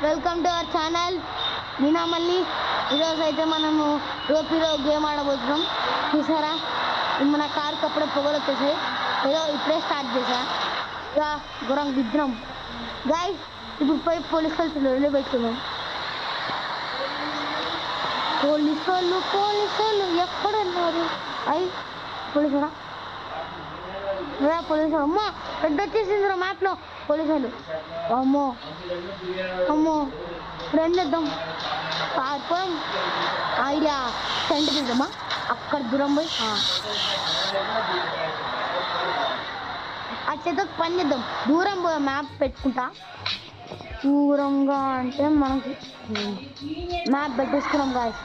Welcome to our channel. నేనా మళ్ళీ ఈరోజు అయితే మనము రోపీలో గేమ్ ఆడబోతున్నాం. చూసారా మన కార్కి అప్పుడే పొగలు వచ్చేసాయి. ఏదో ఇప్పుడే స్టార్ట్ చేసా ఇక గురం దిద్దాం గాయ్స్. ఇప్పుడు పోయి పోలీస్ వాళ్ళు పెట్టుకున్నాం. పోలీసు వాళ్ళు ఎక్కడున్నారు? పోలీసు పోలీసు అమ్మో పెద్ద వచ్చేసింది మ్యాప్లో పోలీసు వాళ్ళు. అమ్మో అమ్మో ఇప్పుడు ఏం చేద్దాం? పారిపోయాం. ఐడియా సెంటర్ తీద్దామా? అక్కడ దూరం పోయి అట్లయితే పని చేద్దాం. దూరం పోయి మ్యాప్ పెట్టుకుంటా. దూరంగా అంటే మనకి మ్యాప్ పెట్టేసుకున్నాం గాయస్.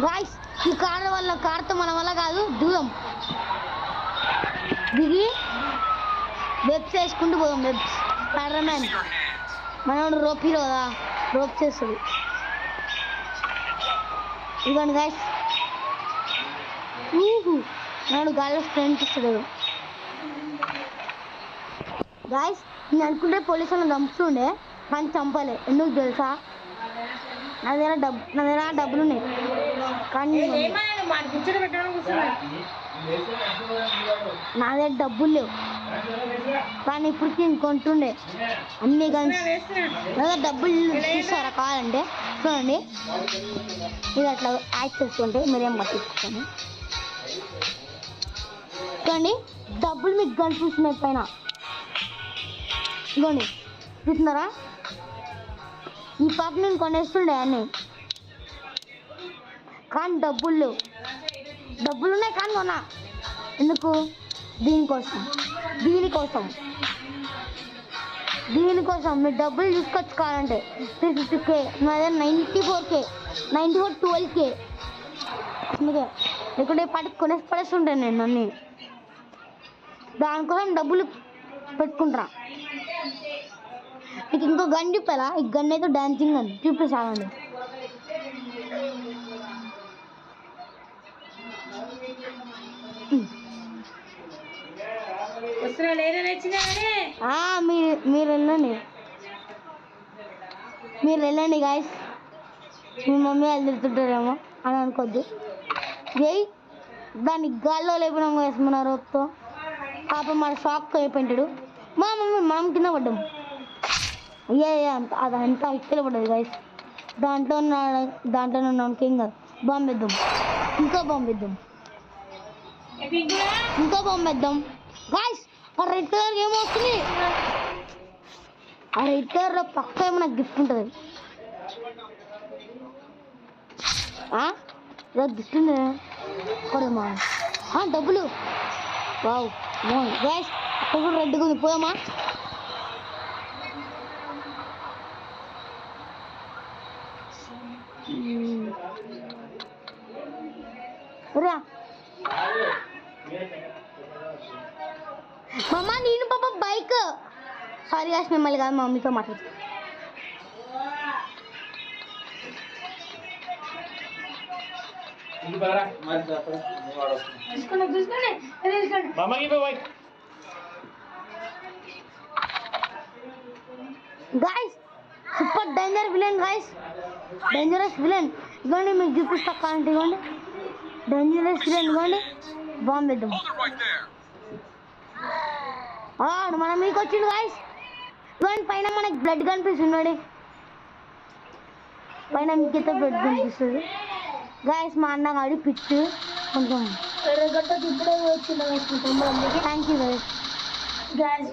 గాయస్ ఈ కార్తో మన వల్ల కాదు. దూరం దిగి వెబ్స్ వేసుకుంటూ పోదాం. వెబ్స్ స్పైడర్మ్యాన్ మనోడు రోపీలో కదా రోప్ చేస్తుంది. ఇదిగోండి గాయస్. నాడు గాల్లో ఫ్రెండ్ ఇస్తాడు గాయస్. నేను అనుకుంటే పోలీసు వాళ్ళని చంపుతుండే కానీ చంపలే. ఎందుకు తెలుసా? నా దగ్గర డబ్బులు ఉన్నాయి కానీ నా దగ్గర డబ్బులు లేవు. కానీ ఇప్పటికి నేను కొంటుండే అన్ని గన్స్. నా దగ్గర డబ్బులు తీస్తారా కావాలంటే చూడండి. ఇది అట్లా యాక్ట్ చేసుకుంటే మీరేం పట్టించుకోండి. చూడండి డబ్బులు మీకు కనిపిస్తున్నాయి పైన. ఇదిగోండి చూస్తున్నారా? ఈ పాప నేను కొనేస్తుండే అన్నీ కానీ డబ్బులు లేవు. డబ్బులు ఉన్నాయి కానీ కొన్నా. ఎందుకు? దీనికోసం మీరు డబ్బులు తీసుకొచ్చుకోవాలంటే 350K, నా దగ్గర 94K, 12K అందుకే లేకుంటే పడేస్తుంటాను నేను అన్నీ. దానికోసం డబ్బులు పెట్టుకుంటా. మీకు ఇంకో గన్ చూపాలా? ఈ గన్ అయితే డాన్సింగ్ గన్ చూపిస్తానండి. మీరు వెళ్ళండి గాయస్. మీ మమ్మీ వాళ్ళు తిడుతుంటారేమో అని అనుకోద్దు. దాన్ని గాల్లో లేపినాం గాయస్ మన రోప్తో. పాప మన షాక్ అయిపోయింటాడు. మా మమ్మీ మనం కింద పడ్డాం. అదంతా ఇక్కడే పడ్డది గాయస్. దాంట్లో ఉన్నాం కింద. బాంబు వేద్దాం. ఇంకో బాంబు వేద్దాం గాయస్. ఆ రెడ్ కలర్ ఏమొస్తుంది? ఆ రెడ్ కలర్లో పక్క ఏమన్నా గిఫ్ట్ ఉంటుంది. గిఫ్ట్ ఉంది కొడమా డబ్బులు. వావ్ గాయస్ అక్కడ కూడా రెడ్గా ఉంది. పోయామా? రా మమ్మ నేను పాప బైక్. సారీ గాయస్ మిమ్మల్ని కాదు మమ్మీతో మాట్లాడుతా. Guys super danger villain guys. Dangerous villain ఇవ్వండి. మీకు చూపిస్తా కాంటే ఇవ్వండి. డేంజరస్ విలన్ ఇవ్వండి. బాంబు వేద్దాం. మన మీకు వచ్చింది గాయస్. ఇవ్వండి పైన మనకి బ్లడ్ కనిపిస్తుంది. పైన మీకైతే బ్లడ్ కనిపిస్తుంది గాయస్. మా అన్నగాడి పిచ్చు కొంచెం ఇప్పుడే వచ్చింది. Thank you guys. Guys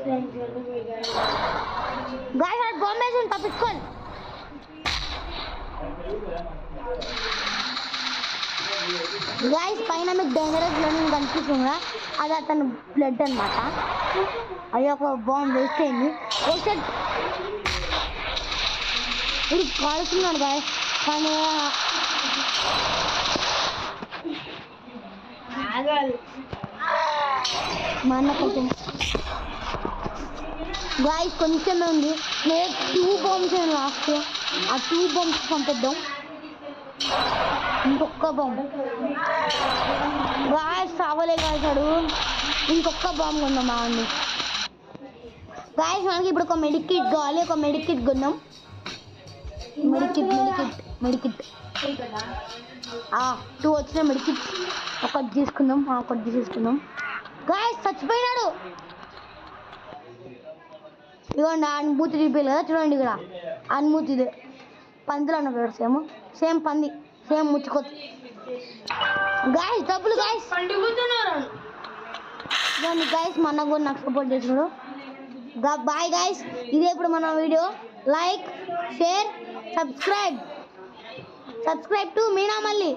bomb వేసి తప్పించుకోండి. గాయస్ పైన మీకు డేంజరస్ బ్లడ్ కనిపిస్తుందా? అది అతను బ్లడ్ అనమాట. అది ఒక బాంబు వేస్ట్ అయింది. ఇది కాలుతున్నాడు గాయస్. కానీ మా అన్న కొంచెం గాయస్ కొంచెమే ఉంది. నేను 2 బాంబ్స్ లాస్ట్. ఆ 2 బాంబ్స్ పంపిద్దాం. ఇంకొక బాంబు గాయస్. సావలే కాల్చాడు. ఇంకొక బాంబు ఉందా మా అన్ని. గాయస్ మనకి ఇప్పుడు ఒక మెడికిట్ కావాలి, ఒక మెడికిట్ కొన్నాం. మెడికిట్ 2 వచ్చిన మెడికిట్ ఒకటి తీసుకుందాం. గాయస్ చచ్చిపోయినాడు. ఇదిగోండి అనుభూతి చూపించాలి కదా, చూడండి ఇక్కడ అనుభూతి. ఇది పందులు అన్న సేమ్ పంది, సేమ్ ముచ్చుకోతు. గాయస్ డబ్బులు గాయస్ ఇదిగోండి గాయస్, మన కూడా నాకు సపోర్ట్ చేసినాడు. బాయ్ గాయస్, ఇదే ఇప్పుడు మన video. Like, share, subscribe to Meena Malli.